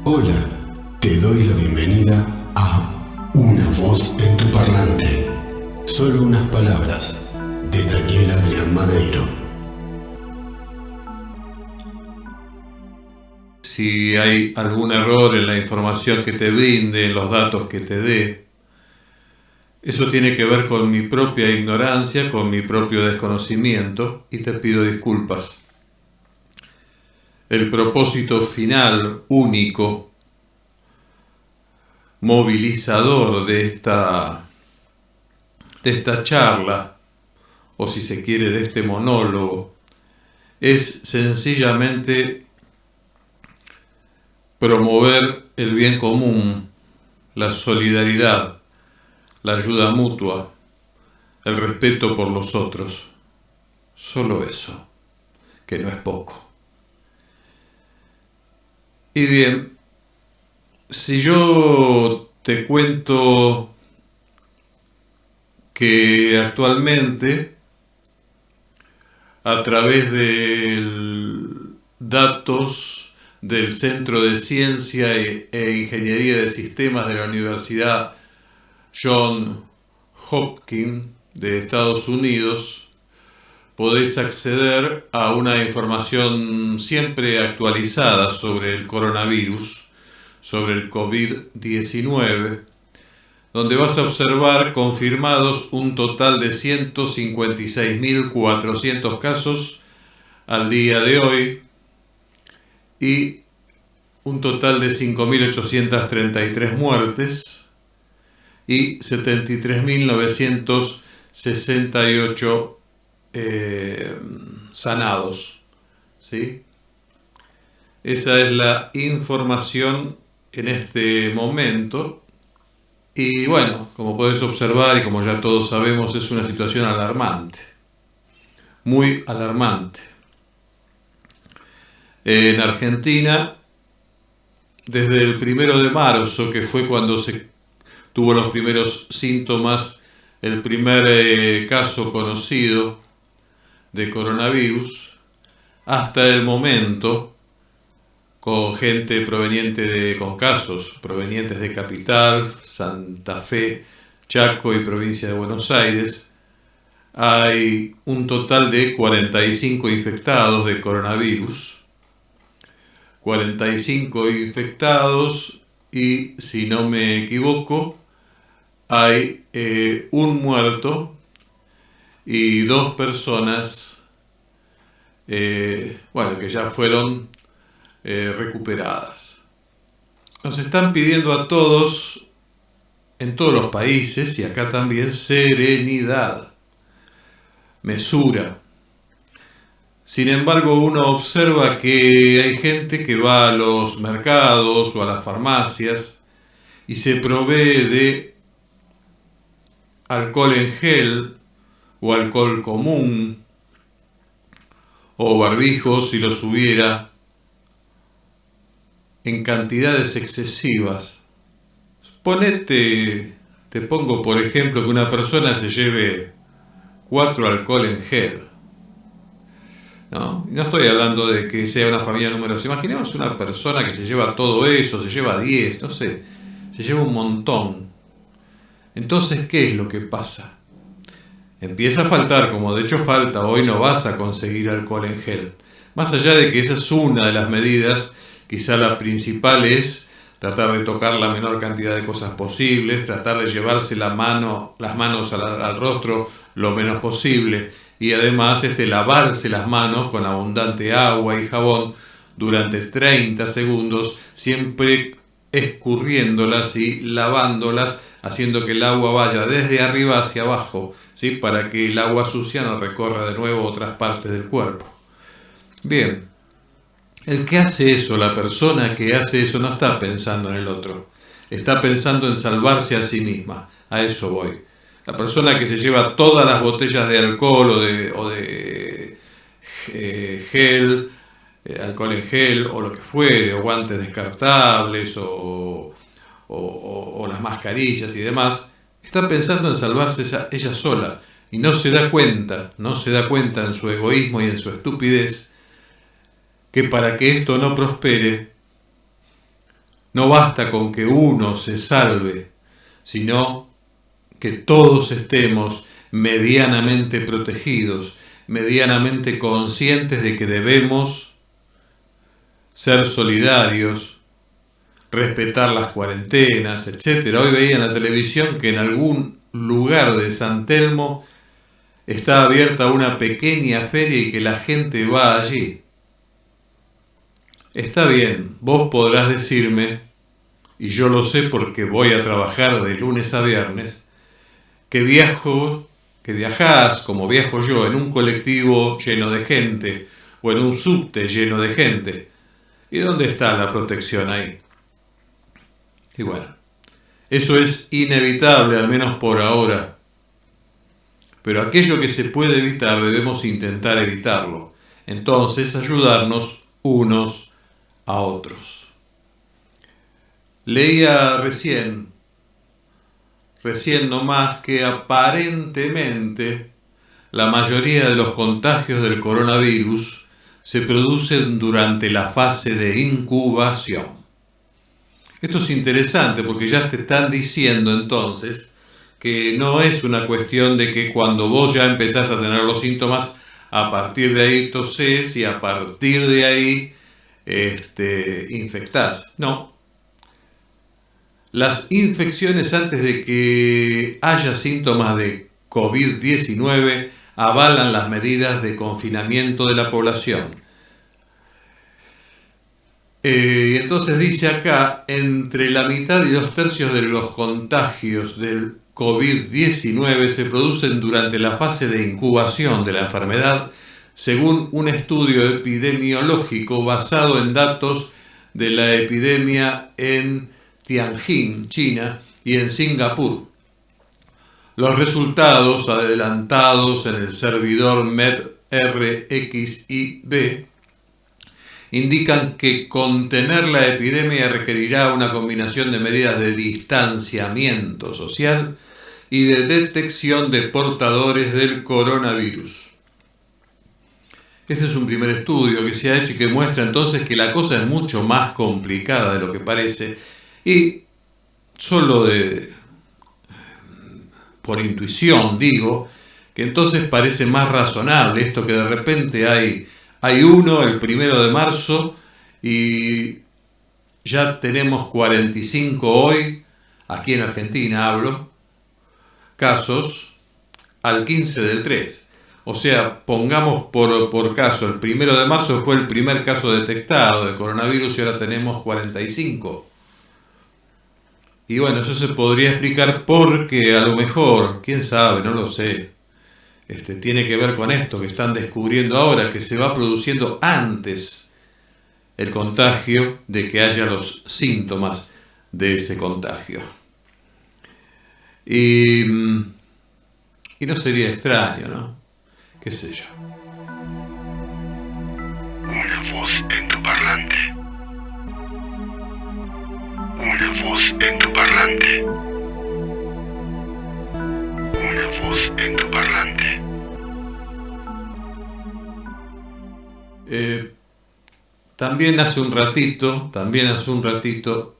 Hola, te doy la bienvenida a Una voz en tu parlante. Solo unas palabras de Daniel Adrián Madeiro. Si hay algún error en la información que te brinde, en los datos que te dé, eso tiene que ver con mi propia ignorancia, con mi propio desconocimiento, y te pido disculpas. El propósito final, único, movilizador de esta charla, o si se quiere de este monólogo, es sencillamente promover el bien común, la solidaridad, la ayuda mutua, el respeto por los otros. Solo eso, que no es poco. Y bien, si yo te cuento que actualmente, a través de datos del Centro de Ciencia e Ingeniería de Sistemas de la Universidad Johns Hopkins de Estados Unidos, podés acceder a una información siempre actualizada sobre el coronavirus, sobre el COVID-19, donde vas a observar confirmados un total de 156.400 casos al día de hoy y un total de 5.833 muertes y 73.968 sanados, ¿sí? Esa es la información en este momento. Y bueno, como podés observar y como ya todos sabemos, es una situación alarmante, muy alarmante. En Argentina, desde el 1 de marzo, que fue cuando se tuvo los primeros síntomas, el primer caso conocido de coronavirus, hasta el momento, con gente con casos provenientes de Capital, Santa Fe, Chaco y provincia de Buenos Aires, hay un total de 45 infectados de coronavirus. 45 infectados y, si no me equivoco, hay un muerto y 2 personas que ya fueron recuperadas. Nos están pidiendo a todos, en todos los países y acá también, serenidad, mesura. Sin embargo, uno observa que hay gente que va a los mercados o a las farmacias y se provee de alcohol en gel o alcohol común o barbijos, si los hubiera, en cantidades excesivas. Te pongo por ejemplo que una persona se lleve 4 alcohol en gel. No estoy hablando de que sea una familia numerosa. Imaginemos una persona que se lleva todo eso, se lleva 10, no sé, se lleva un montón. Entonces, ¿qué es lo que pasa? Empieza a faltar, como de hecho falta, hoy no vas a conseguir alcohol en gel. Más allá de que esa es una de las medidas, quizá la principal es tratar de tocar la menor cantidad de cosas posibles, tratar de llevarse las manos al rostro lo menos posible y además lavarse las manos con abundante agua y jabón durante 30 segundos, siempre escurriéndolas y lavándolas, haciendo que el agua vaya desde arriba hacia abajo, ¿sí? Para que el agua sucia no recorra de nuevo otras partes del cuerpo. Bien, el que hace eso, la persona que hace eso, no está pensando en el otro, está pensando en salvarse a sí misma. A eso voy. La persona que se lleva todas las botellas de alcohol o de gel, alcohol en gel o lo que fuere, o guantes descartables o las mascarillas y demás, está pensando en salvarse ella sola y no se da cuenta en su egoísmo y en su estupidez que para que esto no prospere No basta con que uno se salve, sino que todos estemos medianamente protegidos, medianamente conscientes de que debemos ser solidarios, respetar las cuarentenas, etc. Hoy veía en la televisión que en algún lugar de San Telmo está abierta una pequeña feria y que la gente va allí. Está bien, vos podrás decirme, y yo lo sé porque voy a trabajar de lunes a viernes, que viajás como viajo yo en un colectivo lleno de gente o en un subte lleno de gente. ¿Y dónde está la protección ahí? Y bueno, eso es inevitable, al menos por ahora. Pero aquello que se puede evitar debemos intentar evitarlo. Entonces ayudarnos unos a otros. Leía recién nomás que aparentemente la mayoría de los contagios del coronavirus se producen durante la fase de incubación. Esto es interesante porque ya te están diciendo entonces que no es una cuestión de que cuando vos ya empezás a tener los síntomas, a partir de ahí tosés y a partir de ahí infectás. No. Las infecciones antes de que haya síntomas de COVID-19 avalan las medidas de confinamiento de la población. Entonces dice acá, entre la mitad y 2/3 de los contagios del COVID-19 se producen durante la fase de incubación de la enfermedad, según un estudio epidemiológico basado en datos de la epidemia en Tianjin, China, y en Singapur. Los resultados adelantados en el servidor medRxiv indican que contener la epidemia requerirá una combinación de medidas de distanciamiento social y de detección de portadores del coronavirus. Este es un primer estudio que se ha hecho y que muestra entonces que la cosa es mucho más complicada de lo que parece, y solo por intuición digo que entonces parece más razonable esto que de repente hay uno el 1 de marzo y ya tenemos 45 hoy, aquí en Argentina hablo, casos al 15 del 3. O sea, pongamos por caso, el 1 de marzo fue el primer caso detectado de coronavirus y ahora tenemos 45. Y bueno, eso se podría explicar porque a lo mejor, quién sabe, no lo sé, tiene que ver con esto que están descubriendo ahora, que se va produciendo antes el contagio de que haya los síntomas de ese contagio. Y no sería extraño, ¿no? ¿Qué sé yo? Una voz en tu parlante. Una voz en tu parlante. Una voz en tu parlante. También hace un ratito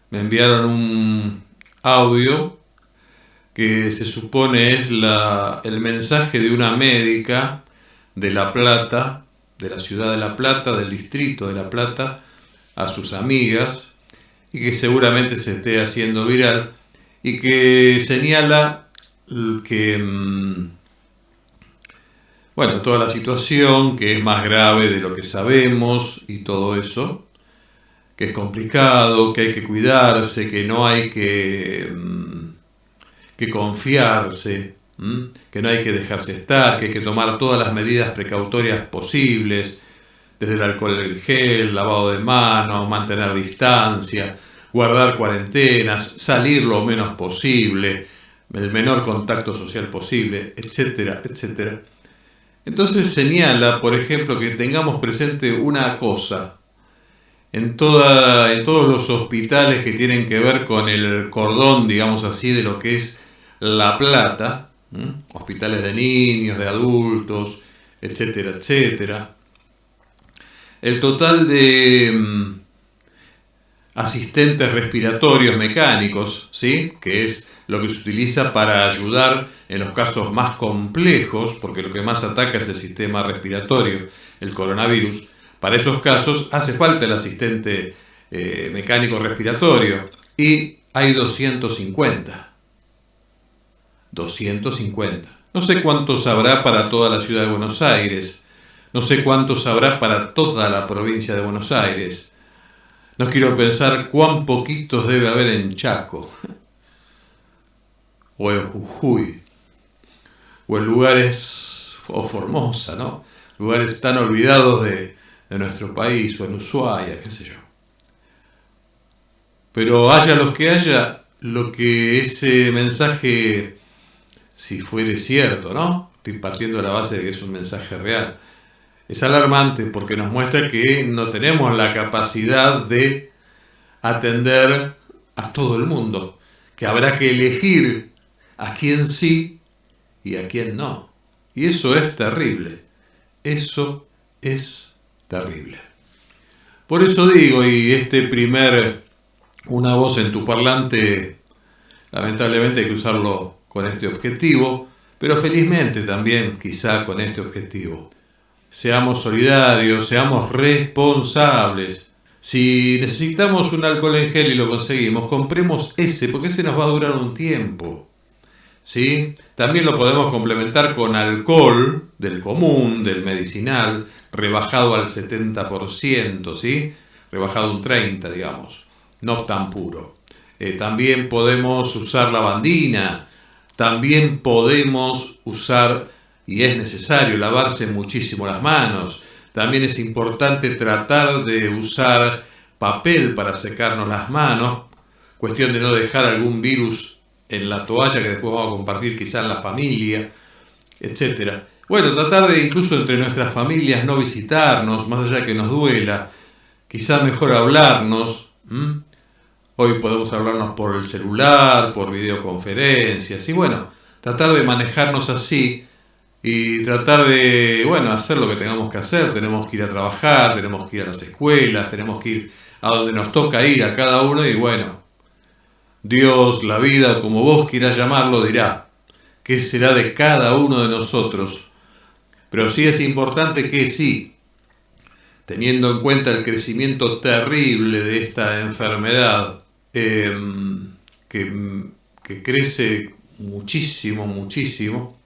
me enviaron un audio que se supone es el mensaje de una médica de La Plata, de la ciudad de La Plata, del distrito de La Plata, a sus amigas, y que seguramente se esté haciendo viral, y que señala que, bueno, toda la situación, que es más grave de lo que sabemos y todo eso, que es complicado, que hay que cuidarse, que no hay que confiarse, que no hay que dejarse estar, que hay que tomar todas las medidas precautorias posibles, desde el alcohol en gel, lavado de manos, mantener distancia, guardar cuarentenas, salir lo menos posible, el menor contacto social posible, etcétera, etcétera. Entonces señala, por ejemplo, que tengamos presente una cosa. En todos los hospitales que tienen que ver con el cordón, digamos así, de lo que es La Plata, hospitales de niños, de adultos, etcétera, etcétera, el total de asistentes respiratorios mecánicos, ¿sí? Que es lo que se utiliza para ayudar en los casos más complejos, porque lo que más ataca es el sistema respiratorio, el coronavirus. Para esos casos hace falta el asistente mecánico respiratorio y hay 250. 250. No sé cuántos habrá para toda la ciudad de Buenos Aires. No sé cuántos habrá para toda la provincia de Buenos Aires. No quiero pensar cuán poquitos debe haber en Chaco, o en Jujuy, o en lugares, o Formosa, ¿no? Lugares tan olvidados de nuestro país, o en Ushuaia, qué sé yo. Pero haya los que haya, lo que ese mensaje, si fuere cierto, ¿no? Estoy partiendo de la base de que es un mensaje real. Es alarmante porque nos muestra que no tenemos la capacidad de atender a todo el mundo, que habrá que elegir a quién sí y a quién no. Y eso es terrible. Eso es terrible. Por eso digo, y este primer Una Voz en tu Parlante, lamentablemente hay que usarlo con este objetivo, pero felizmente también quizá con este objetivo. Seamos solidarios, seamos responsables. Si necesitamos un alcohol en gel y lo conseguimos, compremos ese, porque ese nos va a durar un tiempo. ¿Sí? También lo podemos complementar con alcohol del común, del medicinal, rebajado al 70%, ¿sí? Rebajado un 30%, digamos, no tan puro. También podemos usar lavandina, también podemos usar, y es necesario, lavarse muchísimo las manos. También es importante tratar de usar papel para secarnos las manos, cuestión de no dejar algún virus en la toalla que después vamos a compartir quizá en la familia, etc. Bueno, tratar de incluso entre nuestras familias no visitarnos, más allá de que nos duela, quizá mejor hablarnos. Hoy podemos hablarnos por el celular, por videoconferencias, y bueno, tratar de manejarnos así y tratar de, bueno, hacer lo que tengamos que hacer. Tenemos que ir a trabajar, tenemos que ir a las escuelas, tenemos que ir a donde nos toca ir a cada uno, y bueno, Dios, la vida, como vos quieras llamarlo, dirá qué será de cada uno de nosotros. Pero sí es importante que sí, teniendo en cuenta el crecimiento terrible de esta enfermedad, que crece muchísimo, muchísimo,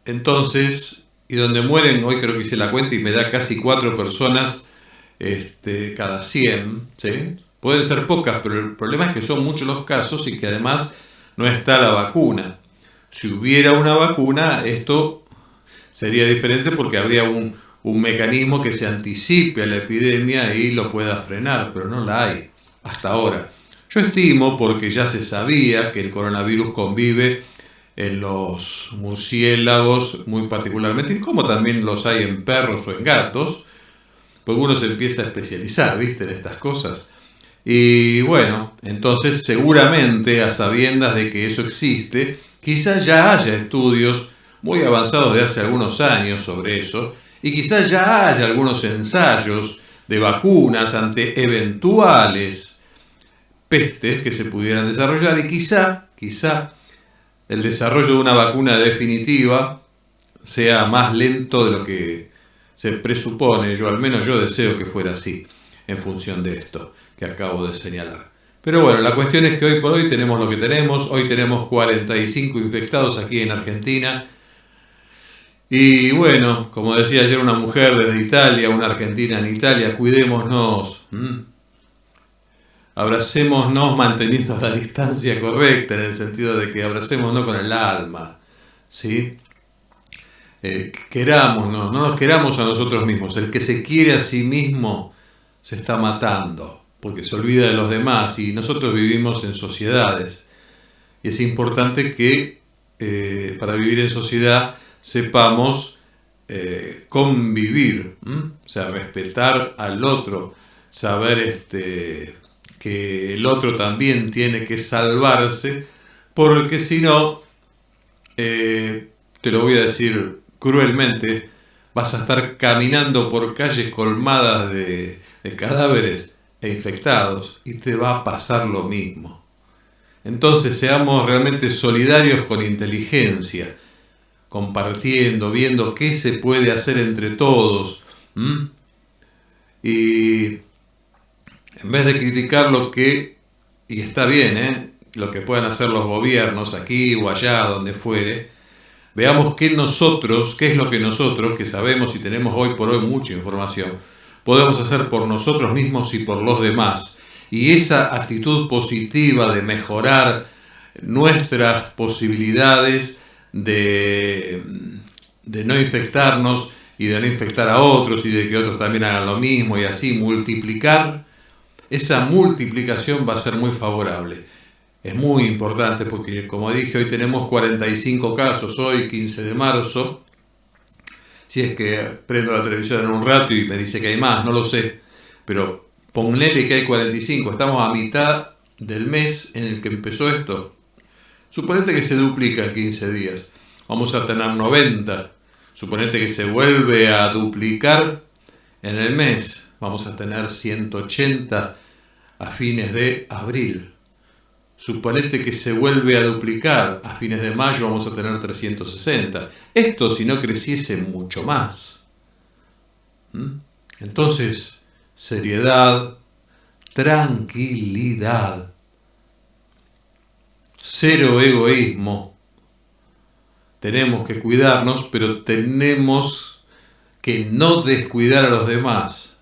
entonces, y donde mueren, hoy creo que hice la cuenta y me da casi 4 personas cada 100, ¿sí? Pueden ser pocas, pero el problema es que son muchos los casos y que además no está la vacuna. Si hubiera una vacuna, esto sería diferente porque habría un mecanismo que se anticipe a la epidemia y lo pueda frenar, pero no la hay hasta ahora. Yo estimo, porque ya se sabía que el coronavirus convive en los murciélagos muy particularmente, como también los hay en perros o en gatos, porque uno se empieza a especializar, ¿viste?, en estas cosas. Y bueno, entonces seguramente a sabiendas de que eso existe, quizás ya haya estudios muy avanzados de hace algunos años sobre eso, y quizás ya haya algunos ensayos de vacunas ante eventuales pestes que se pudieran desarrollar, y quizá el desarrollo de una vacuna definitiva sea más lento de lo que se presupone. Al menos yo deseo que fuera así, en función de esto que acabo de señalar. Pero bueno, la cuestión es que hoy por hoy tenemos lo que tenemos. Hoy tenemos 45 infectados aquí en Argentina. Y bueno, como decía ayer una mujer desde Italia, una argentina en Italia, cuidémonos. Abracémonos manteniendo la distancia correcta, en el sentido de que abracémonos con el alma, ¿sí? Querámonos, no nos queramos a nosotros mismos. El que se quiere a sí mismo se está matando, porque se olvida de los demás, y nosotros vivimos en sociedades. Y es importante que para vivir en sociedad sepamos convivir, o sea, respetar al otro, saber que el otro también tiene que salvarse, porque si no, te lo voy a decir cruelmente, vas a estar caminando por calles colmadas de cadáveres e infectados y te va a pasar lo mismo. Entonces seamos realmente solidarios con inteligencia, compartiendo, viendo qué se puede hacer entre todos. Y en vez de criticar lo que, y está bien, lo que puedan hacer los gobiernos aquí o allá, donde fuere, veamos qué es lo que nosotros, que sabemos y tenemos hoy por hoy mucha información, podemos hacer por nosotros mismos y por los demás. Y esa actitud positiva de mejorar nuestras posibilidades de no infectarnos y de no infectar a otros y de que otros también hagan lo mismo y así multiplicar, esa multiplicación va a ser muy favorable. Es muy importante porque, como dije, hoy tenemos 45 casos, hoy 15 de marzo. Si es que prendo la televisión en un rato y me dice que hay más, no lo sé, pero ponele que hay 45, estamos a mitad del mes en el que empezó esto. Suponete que se duplica en 15 días, vamos a tener 90. Suponete que se vuelve a duplicar en el mes, vamos a tener 180 a fines de abril. Suponete que se vuelve a duplicar a fines de mayo, vamos a tener 360. Esto si no creciese mucho más. Entonces, seriedad, tranquilidad, cero egoísmo. Tenemos que cuidarnos, pero tenemos que no descuidar a los demás.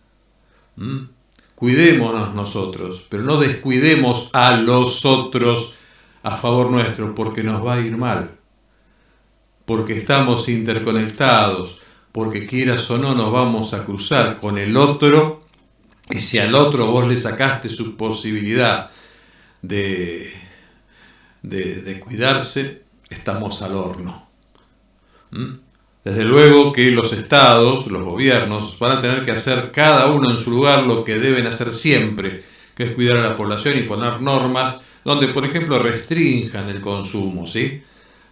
Cuidémonos nosotros, pero no descuidemos a los otros a favor nuestro, porque nos va a ir mal. Porque estamos interconectados, porque quieras o no nos vamos a cruzar con el otro, y si al otro vos le sacaste su posibilidad de cuidarse, estamos al horno. Desde luego que los estados, los gobiernos, van a tener que hacer cada uno en su lugar lo que deben hacer siempre, que es cuidar a la población y poner normas donde, por ejemplo, restrinjan el consumo, ¿sí?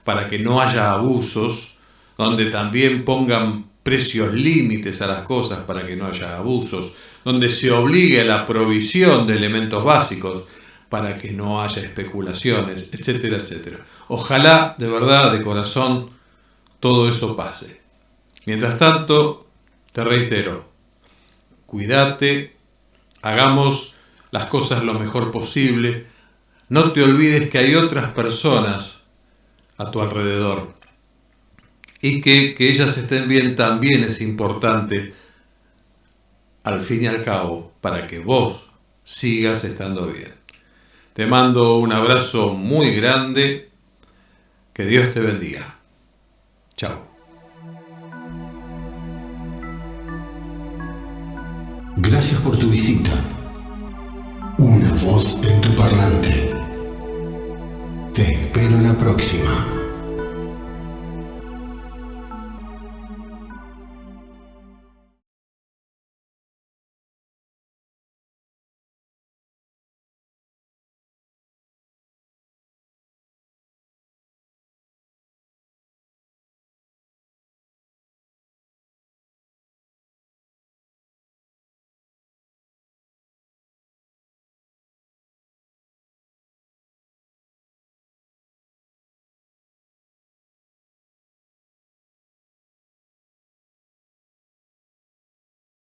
Para que no haya abusos, donde también pongan precios límites a las cosas para que no haya abusos, donde se obligue a la provisión de elementos básicos para que no haya especulaciones, etcétera, etcétera. Ojalá, de verdad, de corazón, todo eso pase. Mientras tanto, te reitero, cuídate, hagamos las cosas lo mejor posible, no te olvides que hay otras personas a tu alrededor y que ellas estén bien también es importante, al fin y al cabo, para que vos sigas estando bien. Te mando un abrazo muy grande, que Dios te bendiga. Chao. Gracias por tu visita. Una voz en tu parlante. Te espero en la próxima.